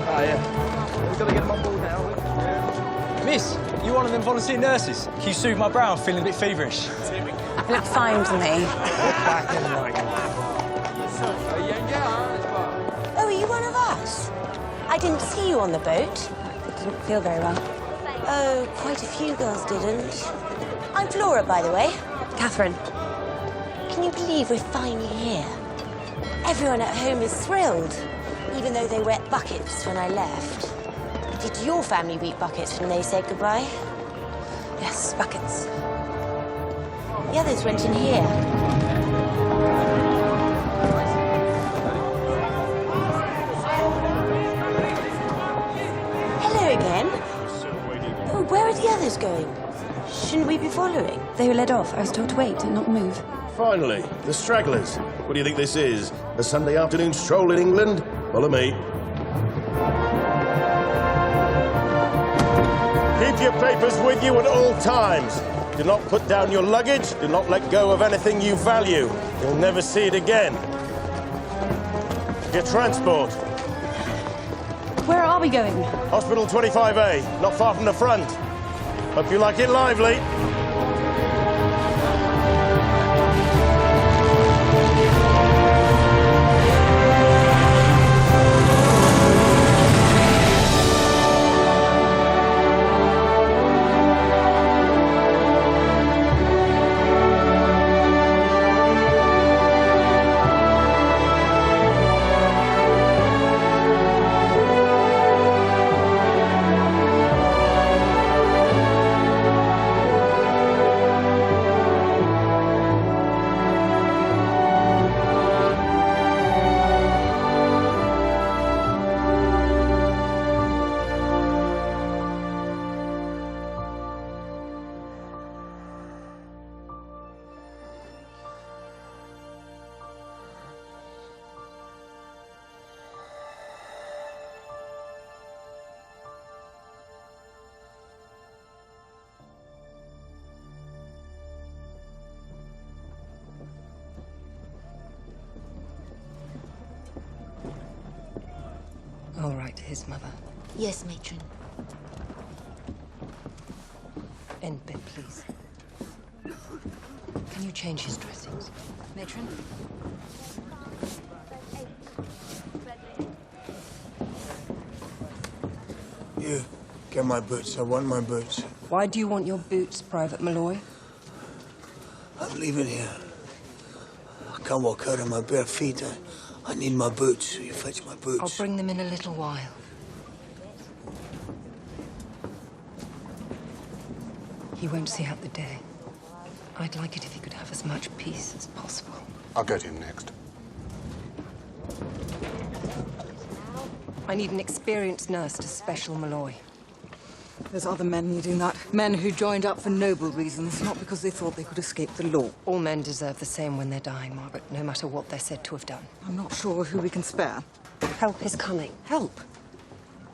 Oh, yeah. We've got to get them on board now. Miss, you one of them volunteer nurses? Can you soothe my brow? I'm feeling a bit feverish. You look fine to me. Back in the night. Oh, are you one of us? I didn't see you on the boat. I didn't feel very well. Oh, quite a few girls didn't. I'm Flora, by the way. Catherine. Can you believe we're finally here? Everyone at home is thrilled, even though they wet buckets when I left. Did your family weep buckets when they said goodbye? Yes, buckets. The others went in here. Hello again. Oh, where are the others going? Shouldn't we be following? They were led off. I was told to wait and not move. Finally, the stragglers. What do you think this is? A Sunday afternoon stroll in England? Follow me. Keep your papers with you at all times. Do not put down your luggage. Do not let go of anything you value. You'll never see it again. Your transport. Where are we going? Hospital 25A, not far from the front. Hope you like it lively. I'll write to his mother. Yes, matron. End bit, please. Can you change his dressings? Matron? You, get my boots. I want my boots. Why do you want your boots, Private Malloy? I'm leaving here. I can't walk out on my bare feet. I need my boots. You fetch my boots. I'll bring them in a little while. He won't see out the day. I'd like it if he could have as much peace as possible. I'll go to him next. I need an experienced nurse to special Malloy. There's other men needing that. Men who joined up for noble reasons, not because they thought they could escape the law. All men deserve the same when they're dying, Margaret, no matter what they're said to have done. I'm not sure who we can spare. Help is coming. Help?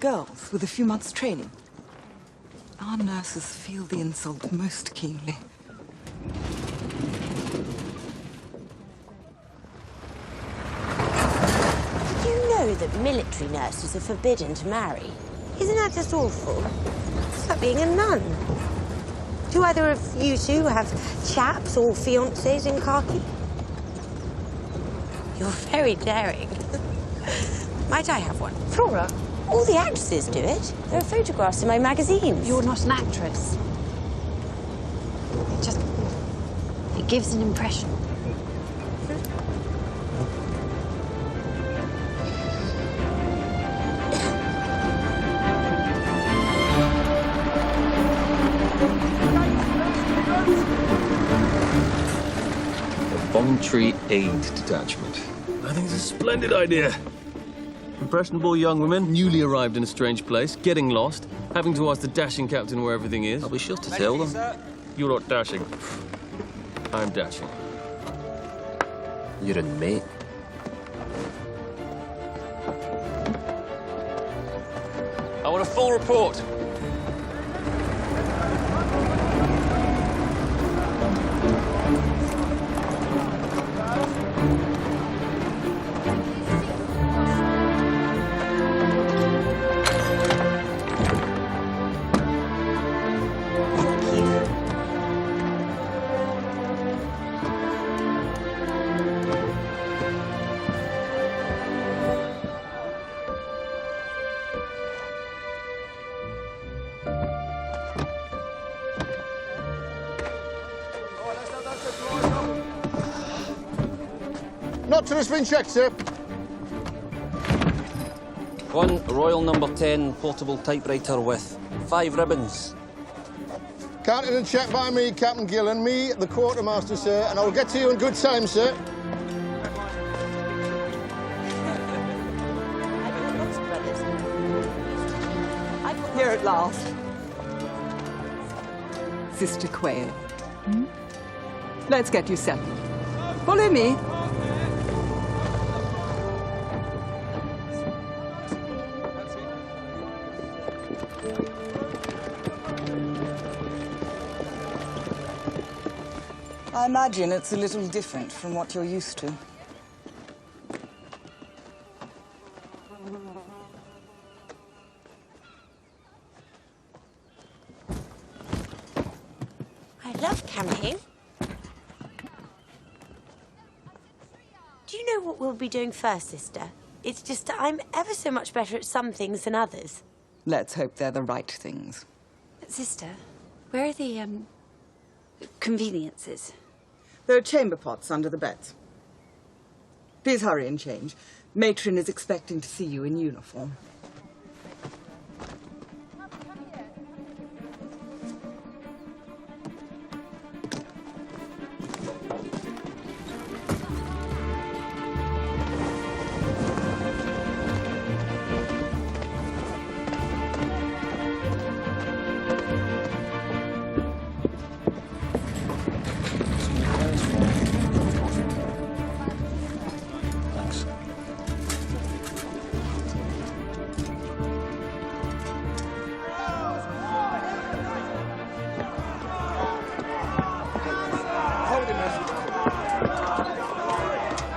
Girls with a few months' training. Our nurses feel the insult most keenly. Did you know that military nurses are forbidden to marry? Isn't that just awful? It's like being a nun. Do either of you two have chaps or fiancés in khaki? You're very daring. Might I have one? Flora, All the actresses do it. There are photographs in my magazines. You're not an actress. It gives an impression. Voluntary Aid Detachment. I think it's a splendid idea. Impressionable young women, newly arrived in a strange place, getting lost, having to ask the dashing captain where everything is. I'll be sure to tell them. You're not dashing. I'm dashing. You're a mate. I want a full report. Not till it's been checked, sir. One Royal number 10 portable typewriter with 5 ribbons. Counted and checked by me, Captain Gillan. Me, the quartermaster, sir, and I'll get to you in good time, sir. Here at last. Sister Quayle. Hmm? Let's get you settled. Follow me. I imagine it's a little different from what you're used to. I love camping. Do you know what we'll be doing first, sister? It's just that I'm ever so much better at some things than others. Let's hope they're the right things. Sister, where are the, conveniences? There are chamber pots under the beds. Please hurry and change. Matron is expecting to see you in uniform.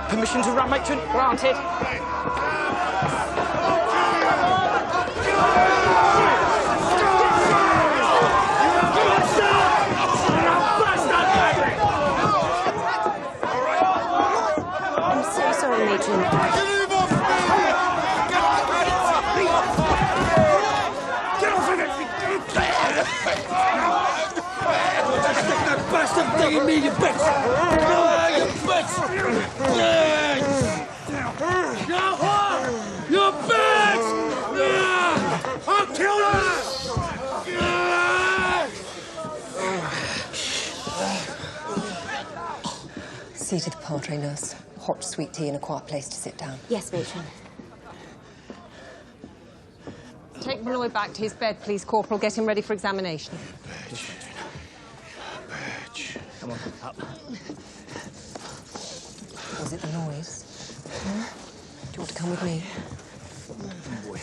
Permission to run, matron? Granted. I'm so sorry, matron. Bastard digging me, you bitch! You bitch! You bitch! I'll kill you! See to the padre, nurse. Hot, sweet tea and a quiet place to sit down. Yes, matron. Take Malloy back to his bed, please, Corporal. Get him ready for examination. Come on, up. Was it the noise? Hmm? Do you want to come with me? Boy.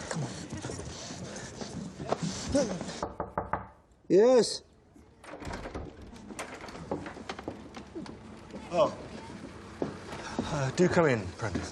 Come on. Yes. Oh. Do come in, Prentice.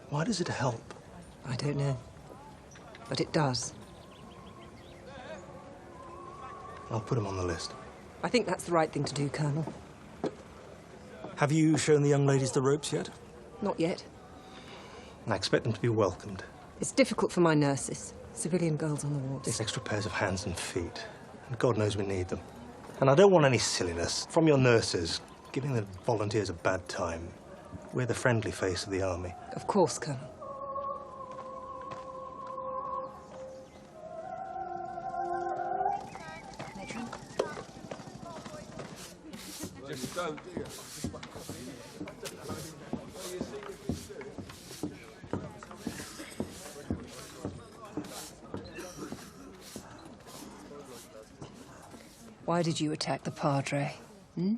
Why does it help? I don't know. But it does. I'll put him on the list. I think that's the right thing to do, Colonel. Have you shown the young ladies the ropes yet? Not yet. I expect them to be welcomed. It's difficult for my nurses. Civilian girls on the wards. There's extra pairs of hands and feet. And God knows we need them. And I don't want any silliness from your nurses, giving the volunteers a bad time. We're the friendly face of the army. Of course, Colonel. Matron? Just don't, do you? Why did you attack the Padre? Hmm?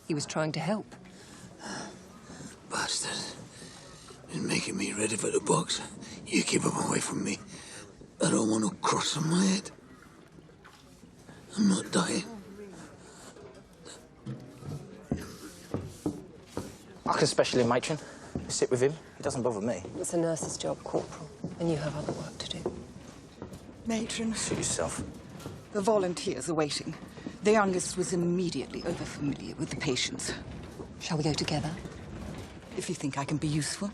He was trying to help. Bastard. He's making me ready for the box. You keep him away from me. I don't want a cross on my head. I'm not dying. I can special him, matron. Sit with him. He doesn't bother me. It's a nurse's job, Corporal, and you have other work to do. Matron, Suit yourself. the volunteers are waiting. The youngest was immediately over-familiar with the patients. Shall we go together? If you think I can be useful.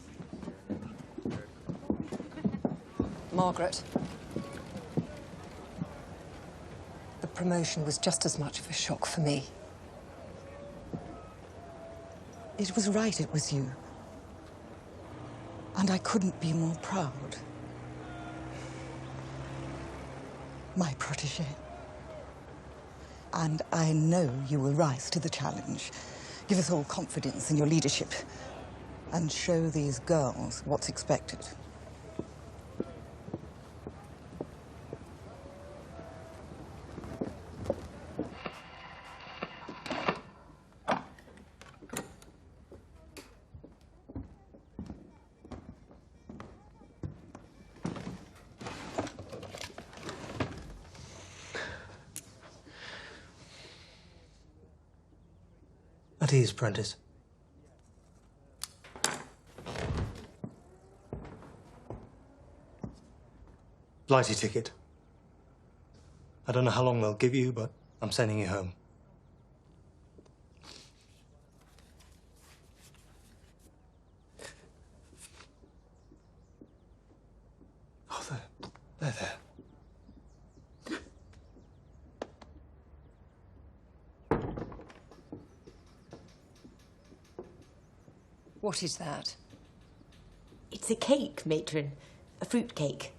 Margaret. The promotion was just as much of a shock for me. It was right it was you. And I couldn't be more proud. My protégé. And I know you will rise to the challenge. Give us all confidence in your leadership. And show these girls what's expected. At ease, Prentice. Blighty ticket. I don't know how long they'll give you, but I'm sending you home. Oh, they're there. What is that? It's a cake, matron. A fruit cake.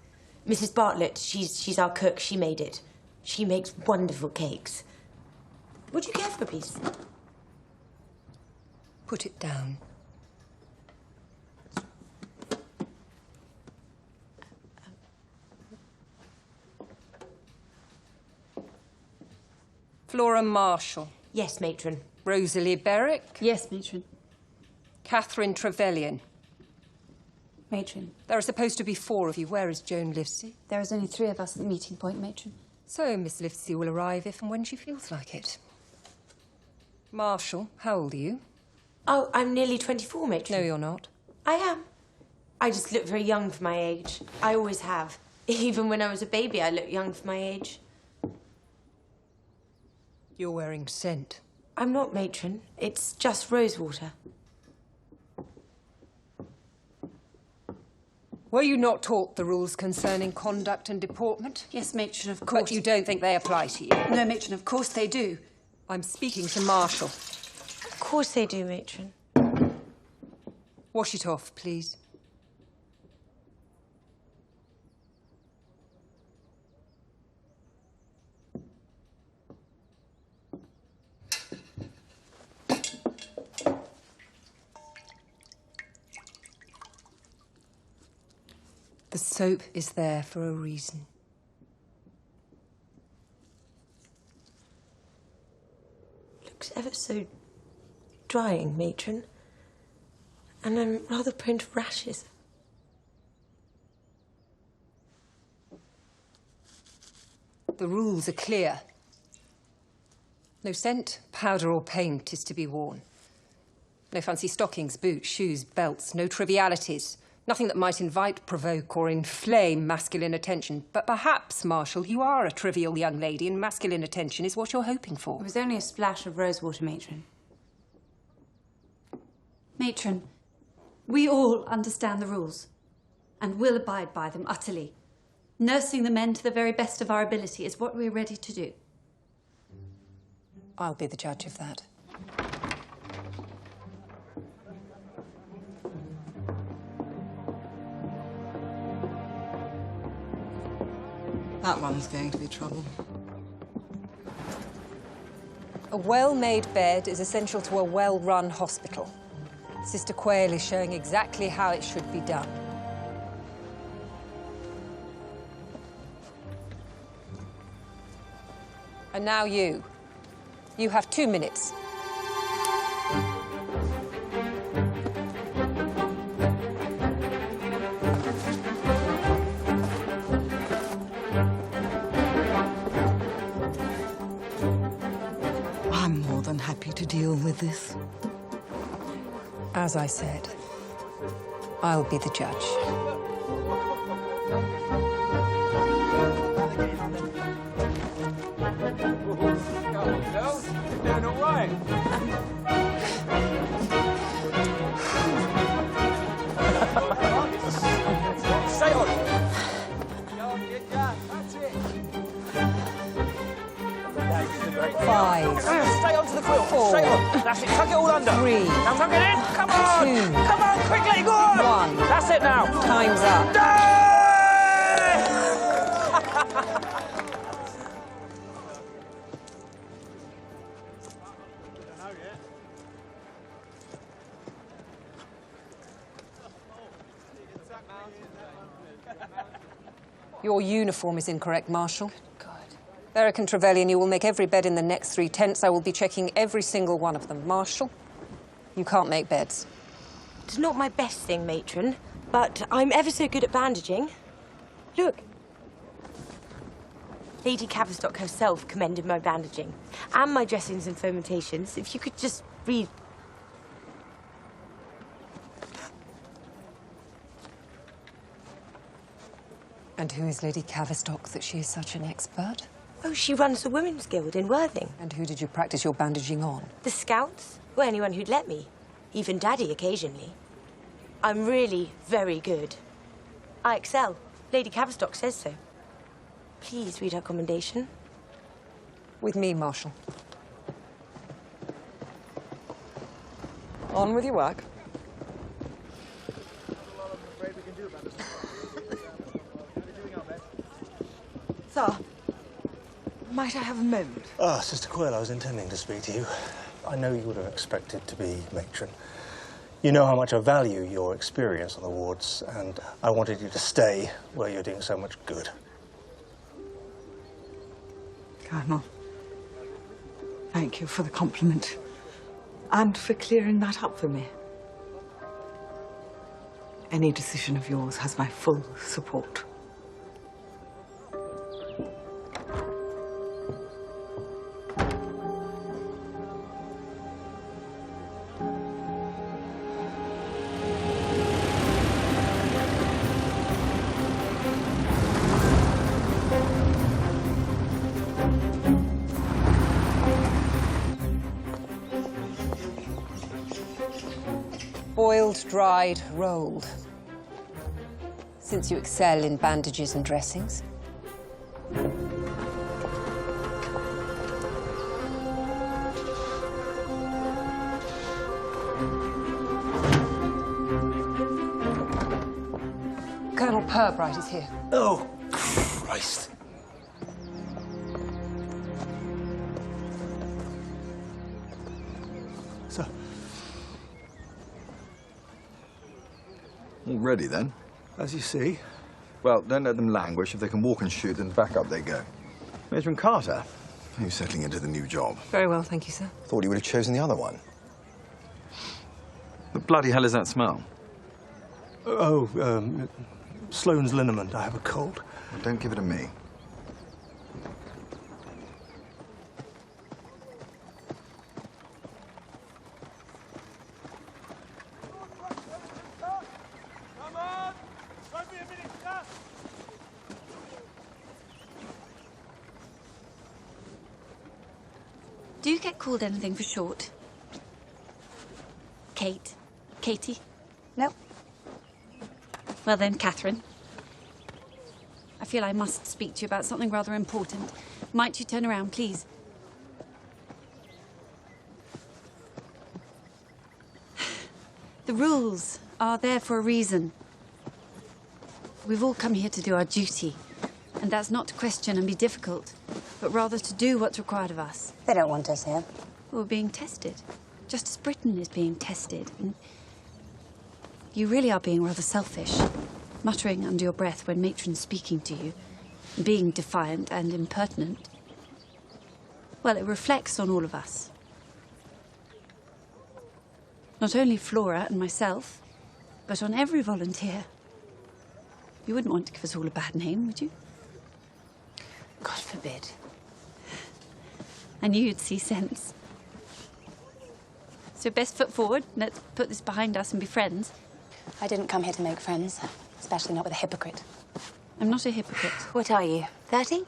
Mrs. Bartlett, she's our cook. She made it. She makes wonderful cakes. Would you care for a piece? Put it down. Flora Marshall. Yes, matron. Rosalie Berwick. Yes, matron. Catherine Trevelyan. Matron. There are supposed to be 4 of you. Where is Joan Livesey? There is only 3 of us at the meeting point, matron. So Miss Livesey will arrive if and when she feels like it. Marshall, how old are you? Oh, I'm nearly 24, matron. No, you're not. I am. I just look very young for my age. I always have. Even when I was a baby, I looked young for my age. You're wearing scent. I'm not, matron. It's just rosewater. Were you not taught the rules concerning conduct and deportment? Yes, matron, of course. But you don't think they apply to you? No, matron, of course they do. I'm speaking to Marshall. Of course they do, matron. Wash it off, please. The soap is there for a reason. Looks ever so drying, matron. And I'm rather prone to rashes. The rules are clear. No scent, powder or paint is to be worn. No fancy stockings, boots, shoes, belts, no trivialities. Nothing that might invite, provoke or inflame masculine attention. But perhaps, Marshall, you are a trivial young lady and masculine attention is what you're hoping for. It was only a splash of rosewater, matron. Matron, we all understand the rules and will abide by them utterly. Nursing the men to the very best of our ability is what we're ready to do. I'll be the judge of that. That one's going to be trouble. A well-made bed is essential to a well-run hospital. Sister Quayle is showing exactly how it should be done. And now you. You have 2 minutes. As I said, I'll be the judge. You're doing all right. Stay on. That's it. 5. Stay onto the quilt. 4. Stay on. That's it. Tuck it all under. 3. Now tuck it in. Come on. 2. Come on, quickly. Go on. 1. That's it now. Time's up. Your uniform is incorrect, Marshal. Good. Berwick and Trevelyan, you will make every bed in the next 3 tents. I will be checking every single one of them. Marshal, you can't make beds. It's not my best thing, matron, but I'm ever so good at bandaging. Look. Lady Cavistock herself commended my bandaging and my dressings and fomentations. If you could just read. And who is Lady Cavistock that she is such an expert? Oh, she runs the Women's Guild in Worthing. And who did you practice your bandaging on? The Scouts, or anyone who'd let me. Even Daddy occasionally. I'm really very good. I excel. Lady Cavistock says so. Please read her commendation. With me, Marshal. On with your work. Sir, might I have a moment? Ah, Sister Quill, I was intending to speak to you. I know you would have expected to be matron. You know how much I value your experience on the wards, and I wanted you to stay where you're doing so much good. Colonel, thank you for the compliment and for clearing that up for me. Any decision of yours has my full support. Boiled, dried, rolled. Since you excel in bandages and dressings. Colonel Pirbright is here. Oh, Christ. Sir. All ready, then? As you see. Well, don't let them languish. If they can walk and shoot, then back up they go. Matron Carter, who's settling into the new job? Very well, thank you, sir. Thought you would have chosen the other one. What bloody hell is that smell? Oh, Sloane's liniment. I have a cold. Well, don't give it to me. Do you get called anything for short? Kate? Katie? No. Well then, Catherine. I feel I must speak to you about something rather important. Might you turn around, please? The rules are there for a reason. We've all come here to do our duty. And that's not to question and be difficult, but rather to do what's required of us. They don't want us here. We're being tested. Just as Britain is being tested. And you really are being rather selfish, muttering under your breath when matron's speaking to you, being defiant and impertinent. Well, it reflects on all of us. Not only Flora and myself, but on every volunteer. You wouldn't want to give us all a bad name, would you? God forbid. I knew you'd see sense. So best foot forward. Let's put this behind us and be friends. I didn't come here to make friends, especially not with a hypocrite. I'm not a hypocrite. What are you, 30?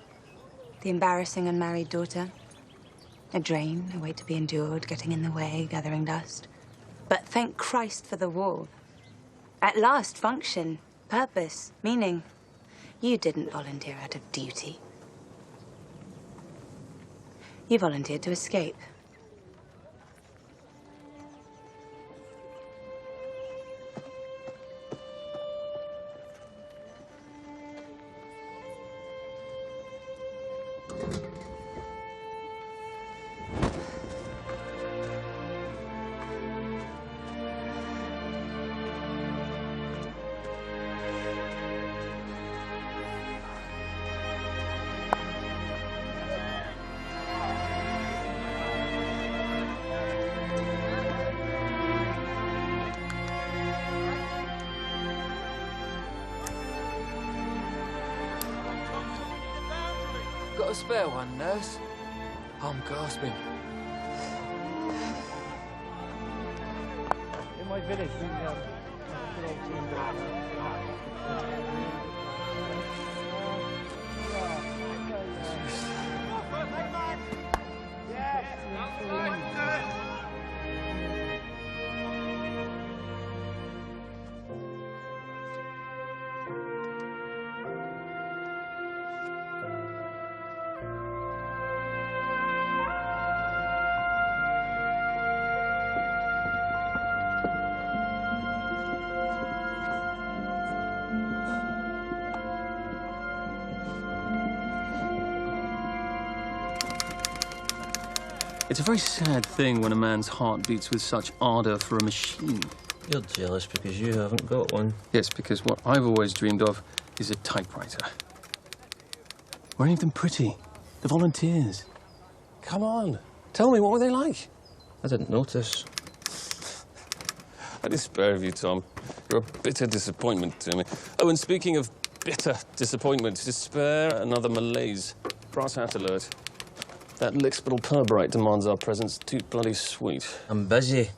The embarrassing unmarried daughter? A drain, a weight to be endured, getting in the way, gathering dust. But thank Christ for the wall. At last, function, purpose, meaning. You didn't volunteer out of duty. You volunteered to escape. Got a spare one, nurse? I'm gasping. In my village, we have It's a very sad thing when a man's heart beats with such ardour for a machine. You're jealous because you haven't got one. Yes, because what I've always dreamed of is a typewriter. Were any of them pretty? The volunteers? Come on, tell me, what were they like? I didn't notice. I despair of you, Tom. You're a bitter disappointment to me. Oh, and speaking of bitter disappointment, despair, another malaise. Brass hat alert. That lickspittle Purbright demands our presence too bloody sweet. I'm busy.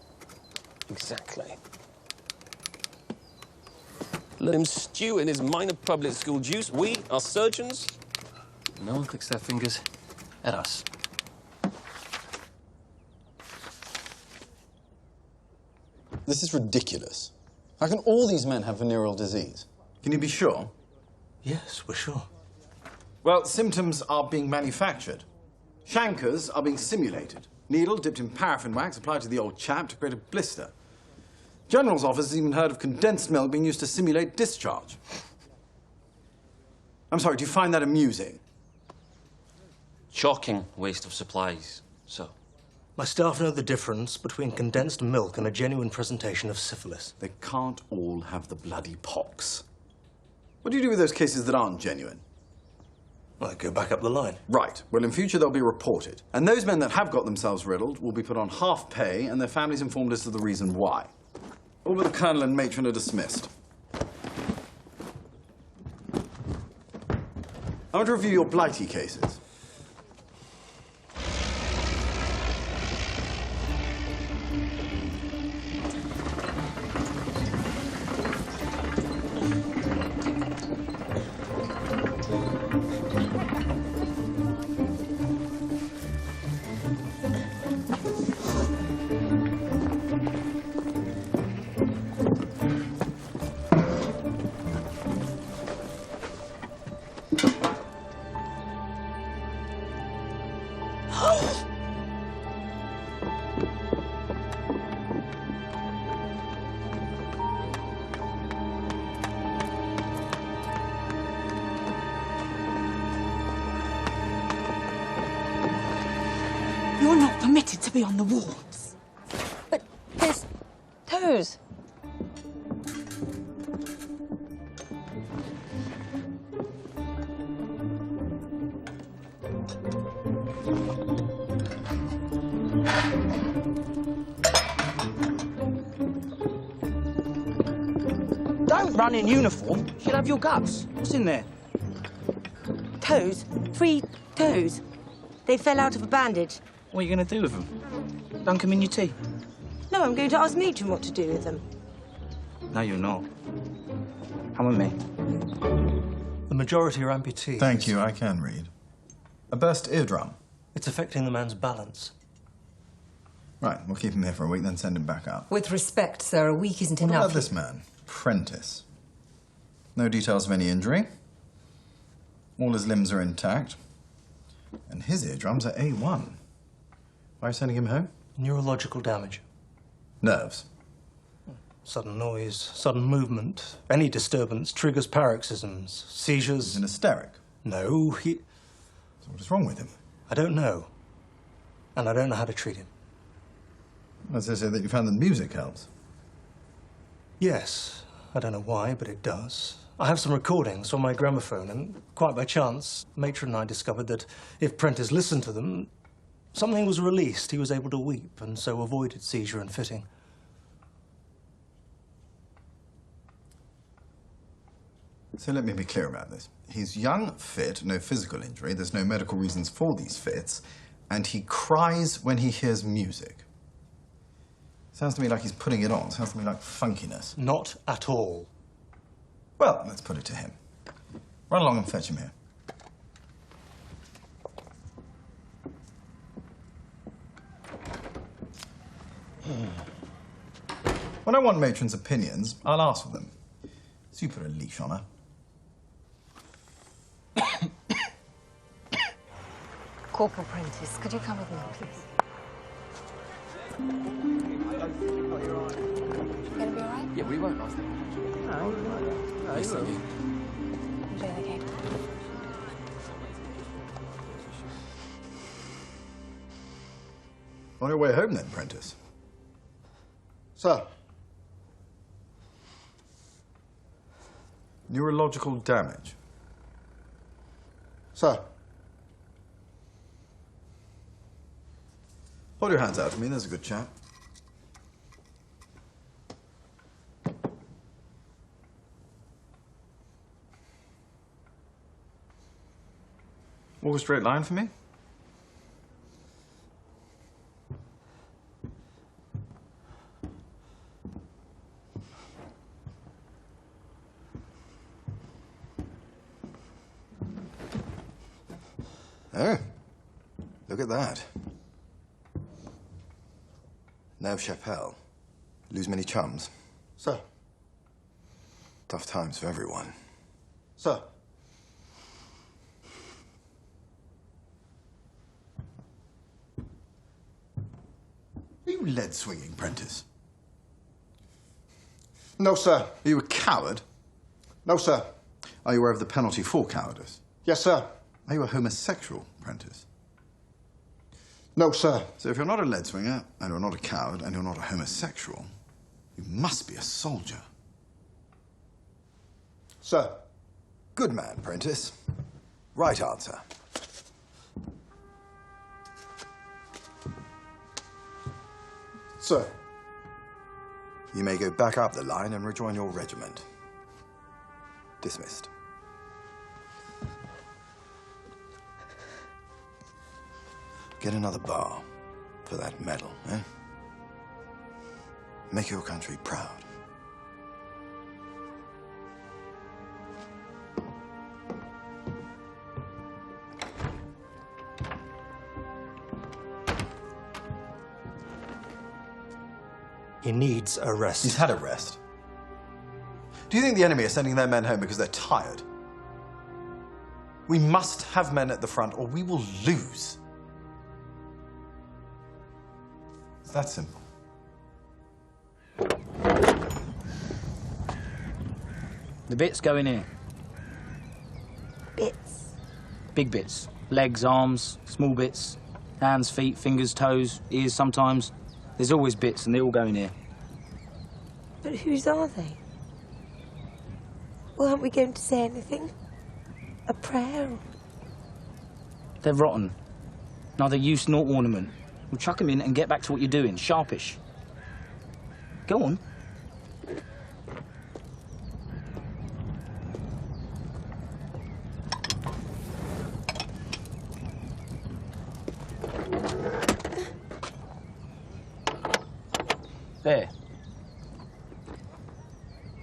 Exactly. Let him stew in his minor public school juice. We are surgeons. No one clicks their fingers at us. This is ridiculous. How can all these men have venereal disease? Can you be sure? Yes, we're sure. Well, symptoms are being manufactured. Chancres are being simulated. Needle dipped in paraffin wax applied to the old chap to create a blister. General's office has even heard of condensed milk being used to simulate discharge. I'm sorry, do you find that amusing? Shocking waste of supplies, so. My staff know the difference between condensed milk and a genuine presentation of syphilis. They can't all have the bloody pox. What do you do with those cases that aren't genuine? Well, I go back up the line. Right. Well, in future, they'll be reported. And those men that have got themselves riddled will be put on half pay and their families informed as to the reason why. All but the colonel and matron are dismissed. I want to review your blighty cases. You're not permitted to be on the wards. But there's toes. Don't run in uniform. She'll have your guts. What's in there? Toes. 3 toes. They fell out of a bandage. What are you going to do with them? Dunk them in your tea? No, I'm going to ask Matron what to do with them. No, you're not. Come with me. The majority are amputees. Thank you, I can read. A burst eardrum. It's affecting the man's balance. Right, we'll keep him here for a week, then send him back up. With respect, sir, a week isn't What enough. about this man? Prentice. No details of any injury. All his limbs are intact. And his eardrums are A1. Why are you sending him home? Neurological damage. Nerves. Sudden noise, sudden movement. Any disturbance triggers paroxysms, seizures. He's an hysteric. No, he... So what is wrong with him? I don't know. And I don't know how to treat him. As I say that you found that music helps. Yes. I don't know why, but it does. I have some recordings on my gramophone, and quite by chance, Matron and I discovered that if Prentice listened to them, something was released. He was able to weep, and so avoided seizure and fitting. So let me be clear about this. He's young, fit, no physical injury, there's no medical reasons for these fits, and he cries when he hears music. Sounds to me like he's putting it on. Sounds to me like funkiness. Not at all. Well, let's put it to him. Run along and fetch him here. When I want Matron's opinions, I'll ask for them. So you put a leash on her. Corporal Prentice, could you come with me, please? You gonna be all right? Yeah, we won't last long. No, yes, thank you. I'm doing okay. On your way home then, Prentice? Sir. Neurological damage. Sir. Hold your hands out to me, there's a good chap. Walk a straight line for me. Oh, look at that. Neuve Chapelle. Lose many chums? Sir. Tough times for everyone. Sir. Are you lead-swinging, Prentice? No, sir. Are you a coward? No, sir. Are you aware of the penalty for cowardice? Yes, sir. Are you a homosexual, Prentice? No, sir. So if you're not a lead swinger, and you're not a coward, and you're not a homosexual, you must be a soldier. Sir. Good man, Prentice. Right answer. Sir. You may go back up the line and rejoin your regiment. Dismissed. Get another bar for that medal, eh? Make your country proud. He needs a rest. He's had a rest. Do you think the enemy are sending their men home because they're tired? We must have men at the front or we will lose. It's that simple. The bits go in here. Bits? Big bits. Legs, arms, small bits. Hands, feet, fingers, toes, ears sometimes. There's always bits and they all go in here. But whose are they? Well, aren't we going to say anything? A prayer? They're rotten. Neither use nor ornament. We'll chuck them in and get back to what you're doing. Sharpish. Go on.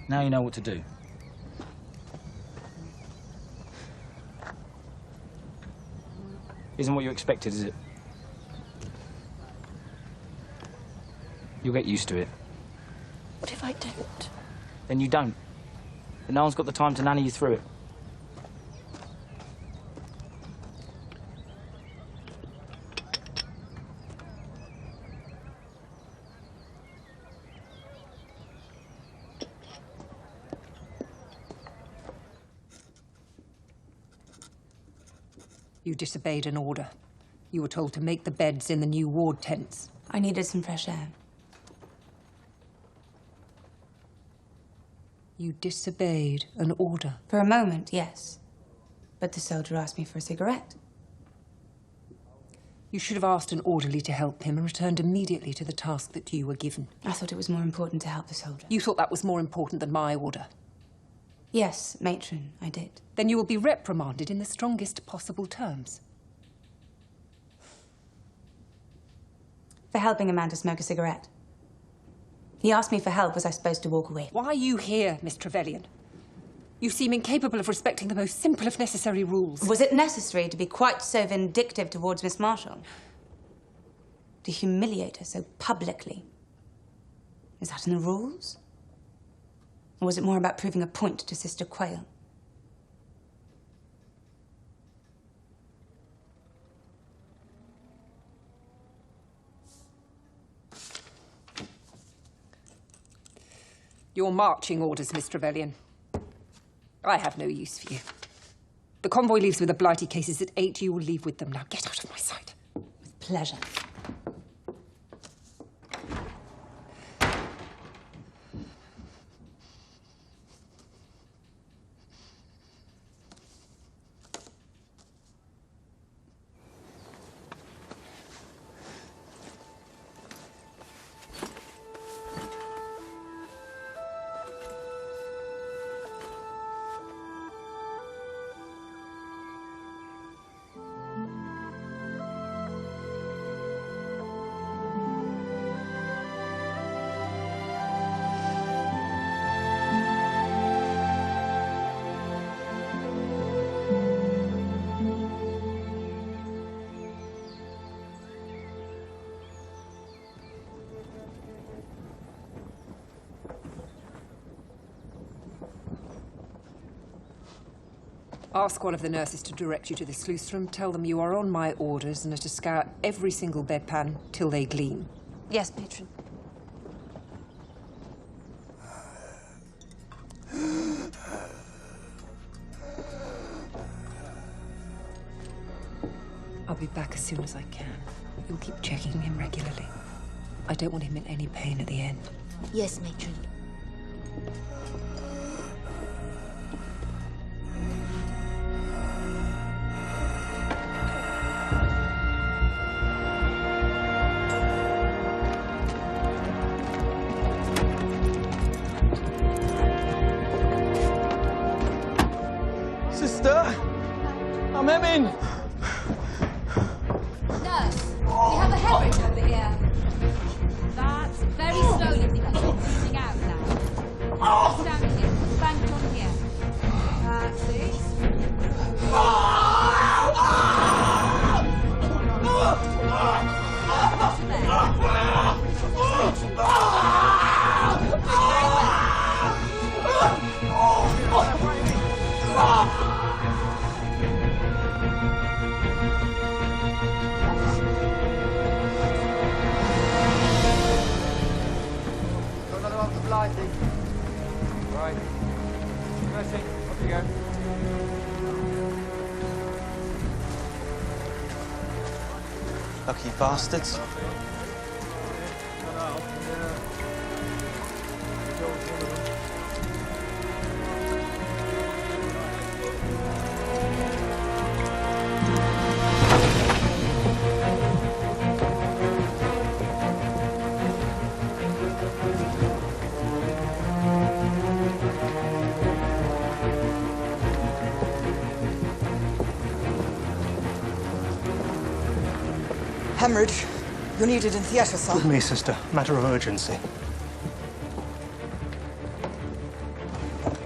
Now you know what to do. Isn't what you expected, is it? You'll get used to it. What if I don't? Then you don't. But no one's got the time to nanny you through it. You disobeyed an order. You were told to make the beds in the new ward tents. I needed some fresh air. You disobeyed an order. For a moment, yes. But the soldier asked me for a cigarette. You should have asked an orderly to help him and returned immediately to the task that you were given. I thought it was more important to help the soldier. You thought that was more important than my order? Yes, matron, I did. Then you will be reprimanded in the strongest possible terms. For helping a man to smoke a cigarette. He asked me for help. Was I supposed to walk away? Why are you here, Miss Trevelyan? You seem incapable of respecting the most simple of necessary rules. Was it necessary to be quite so vindictive towards Miss Marshall? To humiliate her so publicly? Is that in the rules? Or was it more about proving a point to Sister Quayle? Your marching orders, Miss Trevelyan. I have no use for you. The convoy leaves with the Blighty cases at 8. You will leave with them. Now get out of my sight. With pleasure. Ask one of the nurses to direct you to the sluice room. Tell them you are on my orders and are to scour every single bedpan till they gleam. Yes, matron. I'll be back as soon as I can. You'll keep checking him regularly. I don't want him in any pain at the end. Yes, matron. I'm Emin! Nurse, we have a hemorrhage over here. That's very slowly, because it's bleeding out now. Stand here, bank on here. That's it. Right. Mercy, off you go. Lucky bastards. Hemorrhage. You're needed in theatre, sir. With me, sister. Matter of urgency.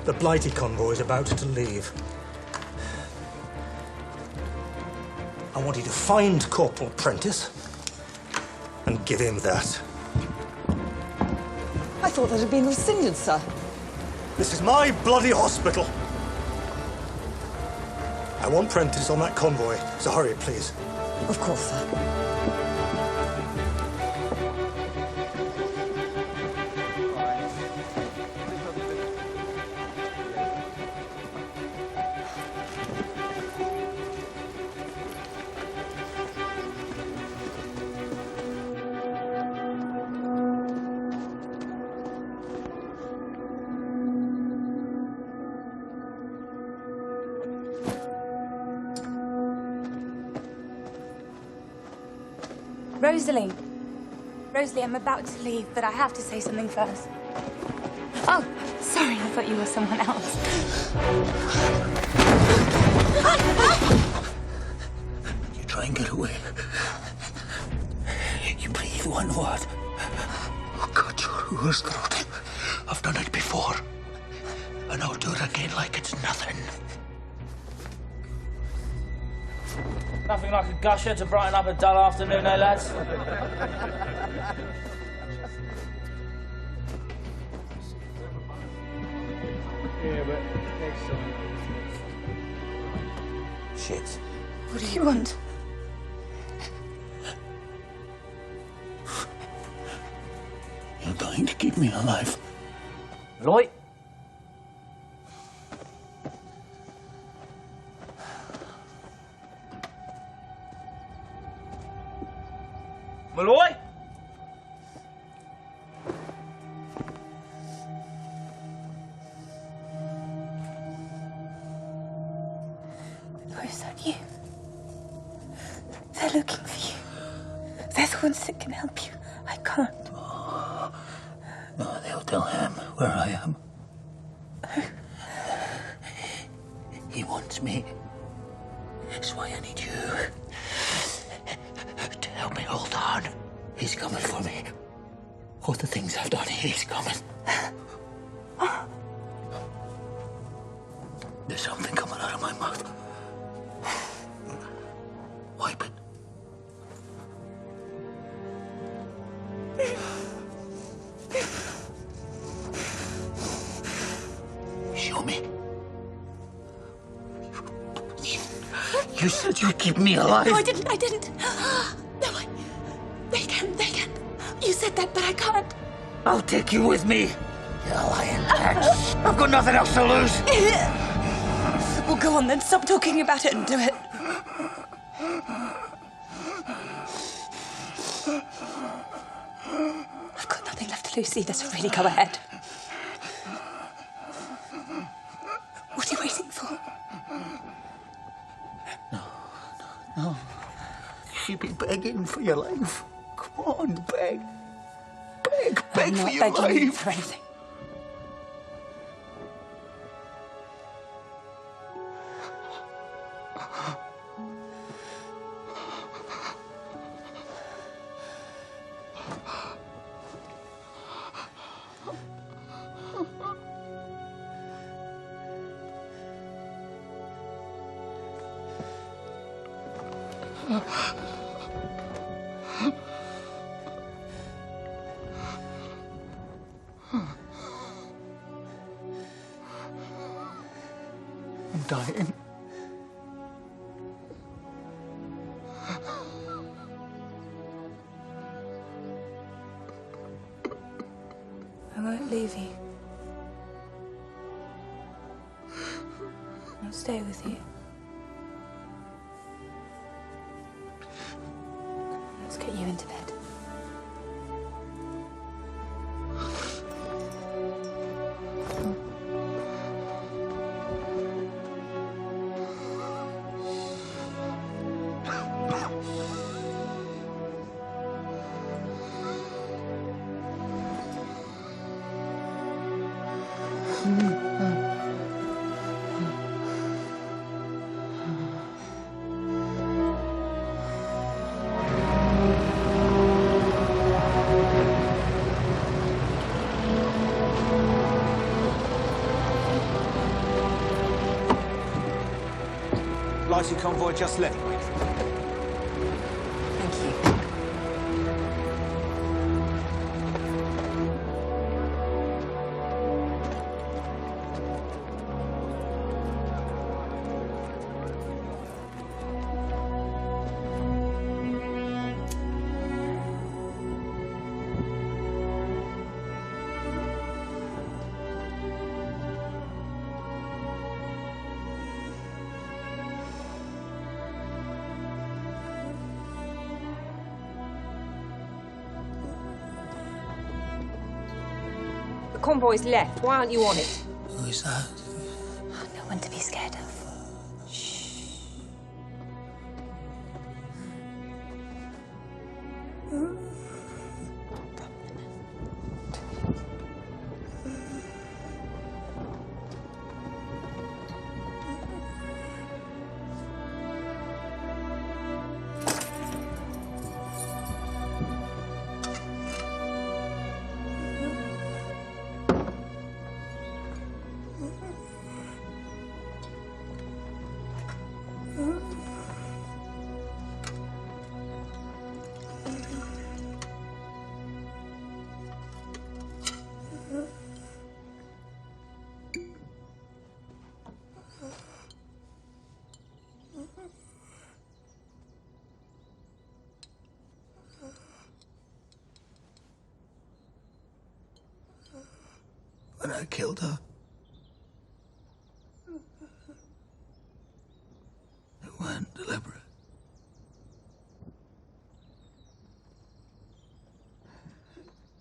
The Blighty convoy is about to leave. I want you to find Corporal Prentice and give him that. I thought that had been rescinded, sir. This is my bloody hospital. I want Prentice on that convoy, so hurry, please. Of course, sir. Rosalie. Rosalie, I'm about to leave, but I have to say something first. Oh, sorry, I thought you were someone else. You try and get away. You breathe one word. I'll cut your throat. I've done it before. And I'll do it again like it's nothing. Nothing like a gusher to brighten up a dull afternoon, eh, lads? Yeah, but next time. Shit. What do you want? You're dying to keep me alive. Lloyd? Malloy? Malloy, is that you? They're looking for you. They're the ones that can help you. I can't. No, they'll tell him where I am. He wants me. That's why I need you to help me hold on. He's coming for me. All the things I've done, he's coming. There's something coming out of my mouth. Wipe it. Show me. You said you'd keep me alive. No, I didn't. No, They can. You said that, but I can't. I'll take you with me. You lying bitch. I've got nothing else to lose. Well, go on then. Stop talking about it and do it. I've got nothing left to lose either, so really go ahead. What are you waiting for? No. You've been begging for your life. Come on, beg. Beg for your life. I'm not begging you for anything. I'm dying. I won't leave you. I'll stay with you. Let's get you into bed. Party convoy just left. Thank you. The convoy's left. Why aren't you on it? Who is that? No one to be scared of. When I killed her, it weren't deliberate.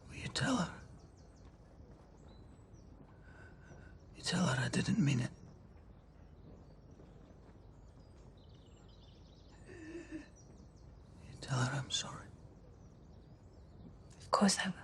Will you tell her? You tell her I didn't mean it. You tell her I'm sorry. Of course I will.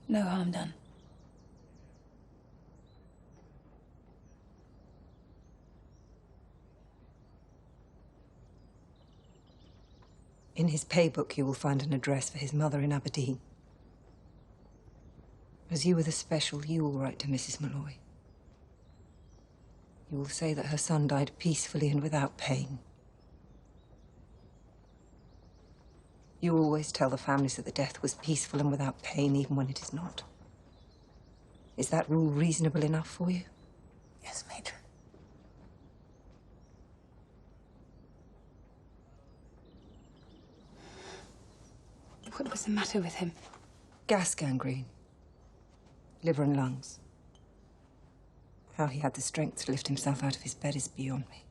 No harm done. In his paybook, you will find an address for his mother in Aberdeen. As you were the special, you will write to Mrs. Malloy. You will say that her son died peacefully and without pain. You always tell the families that the death was peaceful and without pain, even when it is not. Is that rule reasonable enough for you? Yes, Matron. What was the matter with him? Gas gangrene. Liver and lungs. How he had the strength to lift himself out of his bed is beyond me.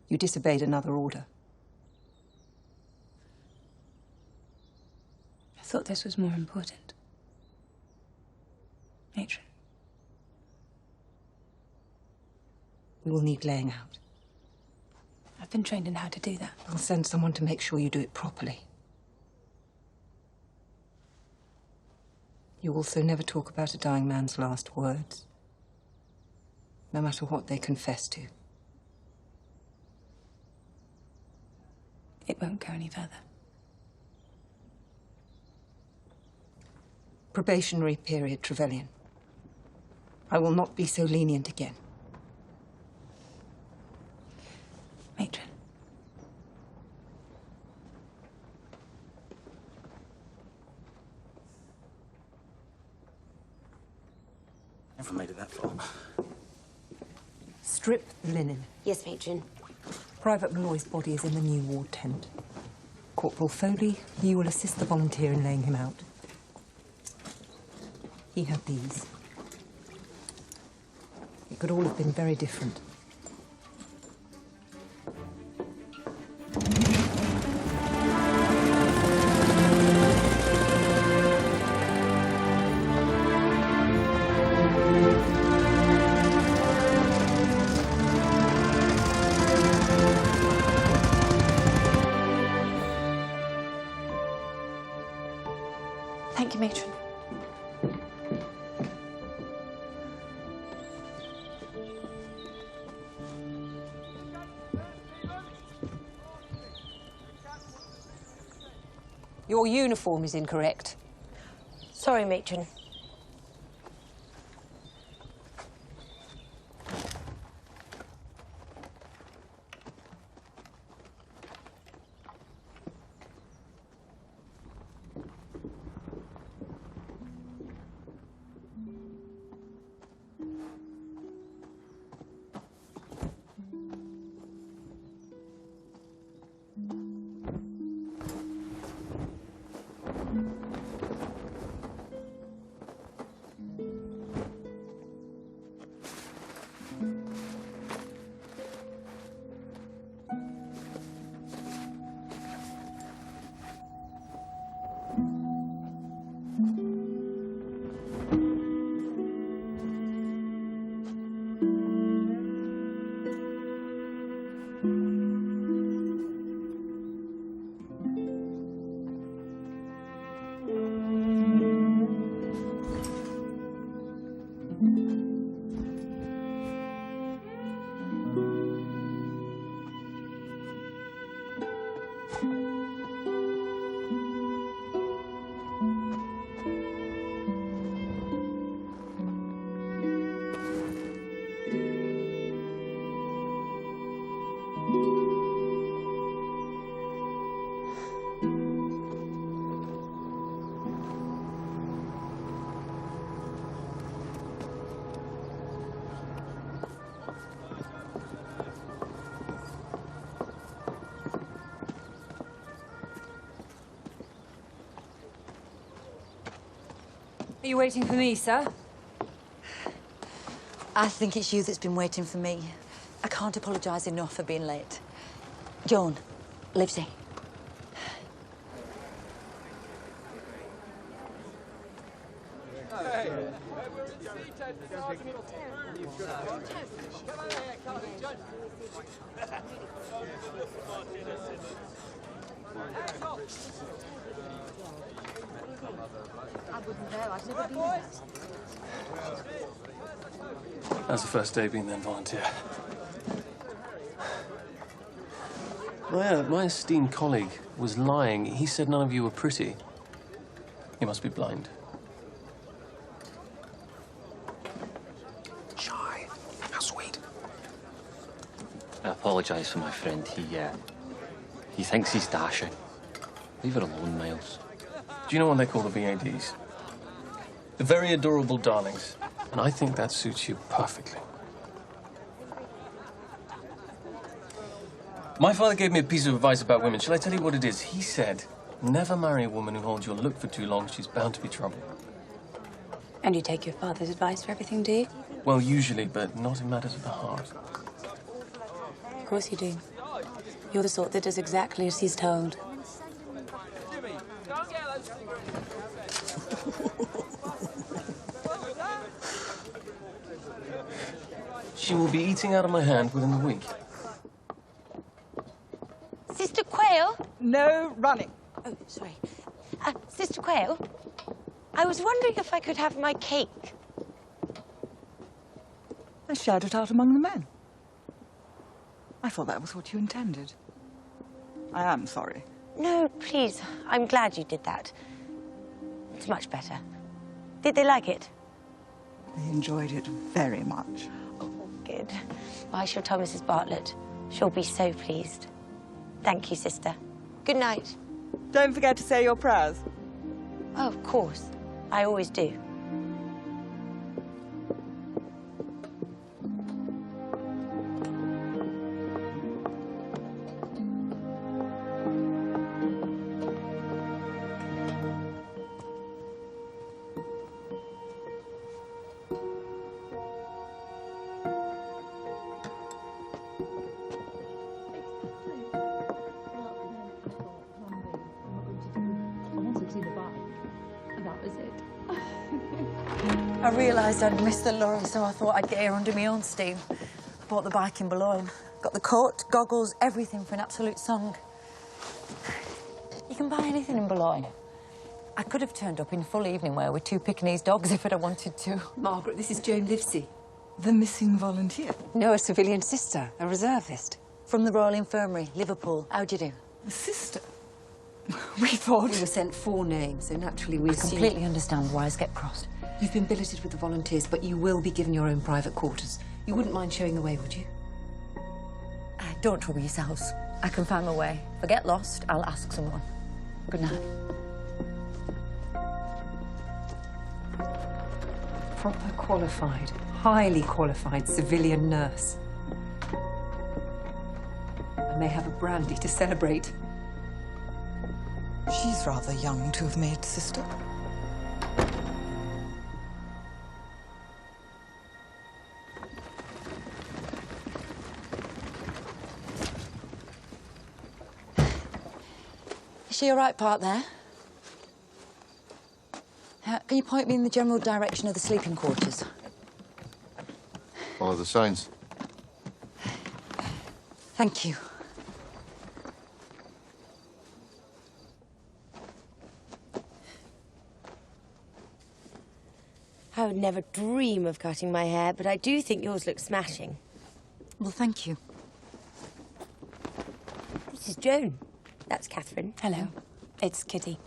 You disobeyed another order. I thought this was more important. Matron. We will need laying out. I've been trained in how to do that. I'll send someone to make sure you do it properly. You also never talk about a dying man's last words, no matter what they confess to. It won't go any further. Probationary period, Trevelyan. I will not be so lenient again. Matron. Never made it that far. Strip the linen. Yes, Matron. Private Malloy's body is in the new ward tent. Corporal Foley, you will assist the volunteer in laying him out. He had these. could all have been very different. Thank you, matron. Your uniform is incorrect. Sorry, matron. Are you waiting for me, sir? I think it's you that's been waiting for me. I can't apologise enough for being late. Joan, Livesey. I wouldn't know. I've never been there. How's the first day been then, volunteer? My esteemed colleague was lying. He said none of you were pretty. He must be blind. Shy. How sweet. I apologise for my friend. He thinks he's dashing. Leave her alone, Miles. Do you know what they call the VADs? The very adorable darlings. And I think that suits you perfectly. My father gave me a piece of advice about women. Shall I tell you what it is? He said, never marry a woman who holds your look for too long. She's bound to be trouble. And you take your father's advice for everything, do you? Well, usually, but not in matters of the heart. Of course you do. You're the sort that does exactly as he's told. She will be eating out of my hand within the week. Sister Quayle? No running. Oh, sorry. Sister Quayle, I was wondering if I could have my cake. I shared it out among the men. I thought that was what you intended. I am sorry. No, please. I'm glad you did that. It's much better. Did they like it? They enjoyed it very much. Good. I shall tell Mrs. Bartlett. She'll be so pleased. Thank you, sister. Good night. Don't forget to say your prayers. Oh, of course. I always do. visit. I realised I'd missed the lorry, so I thought I'd get here under my own steam. I bought the bike in Boulogne. Got the coat, goggles, everything for an absolute song. You can buy anything in Boulogne. I could have turned up in full evening wear with 2 Pekingese dogs if I'd have wanted to. Margaret, this is Joan Livesey. The missing volunteer? No, a civilian sister, a reservist. From the Royal Infirmary, Liverpool. How'd you do? A sister? We thought... We were sent 4 names, so naturally we I assumed... completely understand wires get crossed. You've been billeted with the volunteers, but you will be given your own private quarters. You wouldn't mind showing the way, would you? Don't trouble yourselves. I can find my way. If I get lost, I'll ask someone. Good night. Proper qualified, highly qualified civilian nurse. I may have a brandy to celebrate. She's rather young to have made sister. Is she all right, part there? Can you point me in the general direction of the sleeping quarters? Follow the signs. Thank you. I would never dream of cutting my hair, but I do think yours looks smashing. Well, thank you. This is Joan. That's Catherine. Hello. It's Kitty.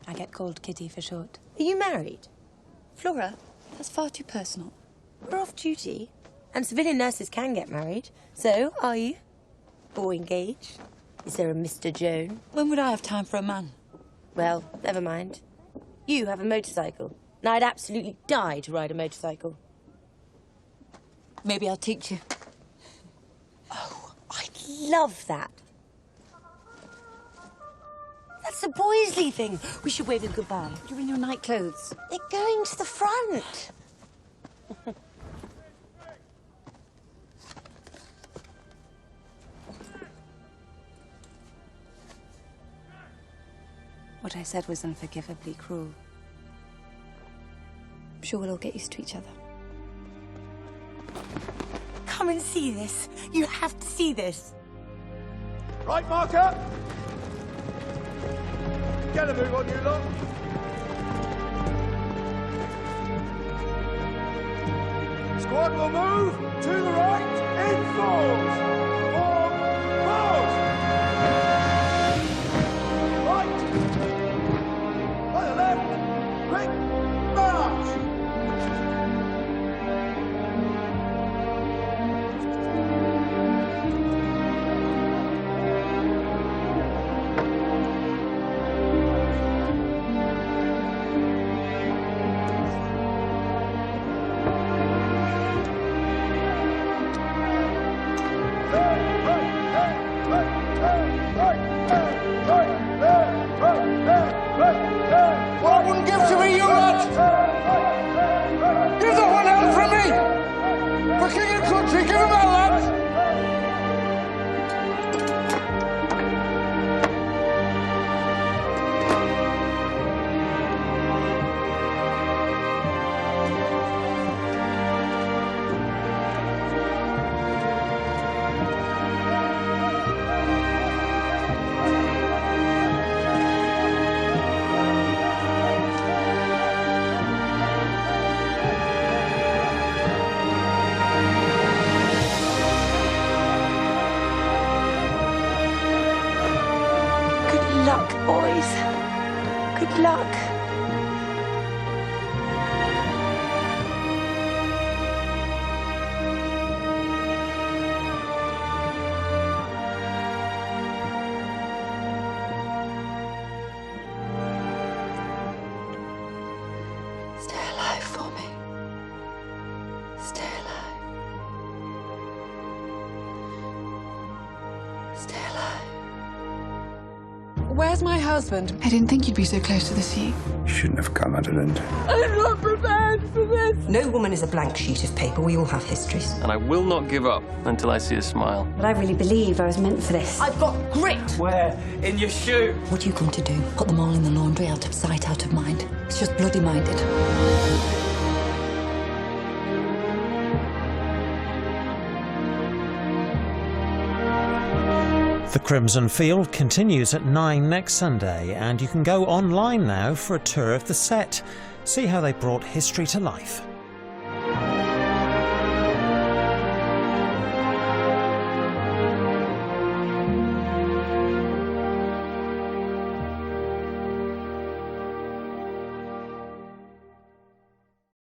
I get called Kitty for short. Are you married? Flora, that's far too personal. We're off duty, and civilian nurses can get married. So, are you? Or engaged? Is there a Mr. Joan? When would I have time for a man? Well, never mind. You have a motorcycle, and I'd absolutely die to ride a motorcycle. Maybe I'll teach you. Oh, I'd love that. That's the Boysley thing. We should wave them goodbye. You're in your night clothes. They're going to the front. What I said was unforgivably cruel. I'm sure we'll all get used to each other. Come and see this. You have to see this. Right marker. Get a move on, you lot. Squad will move to the right in fours. Form, pause. Right. By the left. Quick march. What I wouldn't give to be you lot! Give that one out from me! For king and country, give him out, lads! Good luck, boys. Good luck. Stay alive for me. Stay alive. Stay alive. Where's my husband? I didn't think you'd be so close to the sea. You shouldn't have come, Adeline. I'm not prepared for this. No woman is a blank sheet of paper. We all have histories. And I will not give up until I see a smile. But I really believe I was meant for this. I've got grit. Where? In your shoe? What are you going to do? Put them all in the laundry, out of sight, out of mind? It's just bloody minded. The Crimson Field continues at 9 next Sunday, and you can go online now for a tour of the set. See how they brought history to life.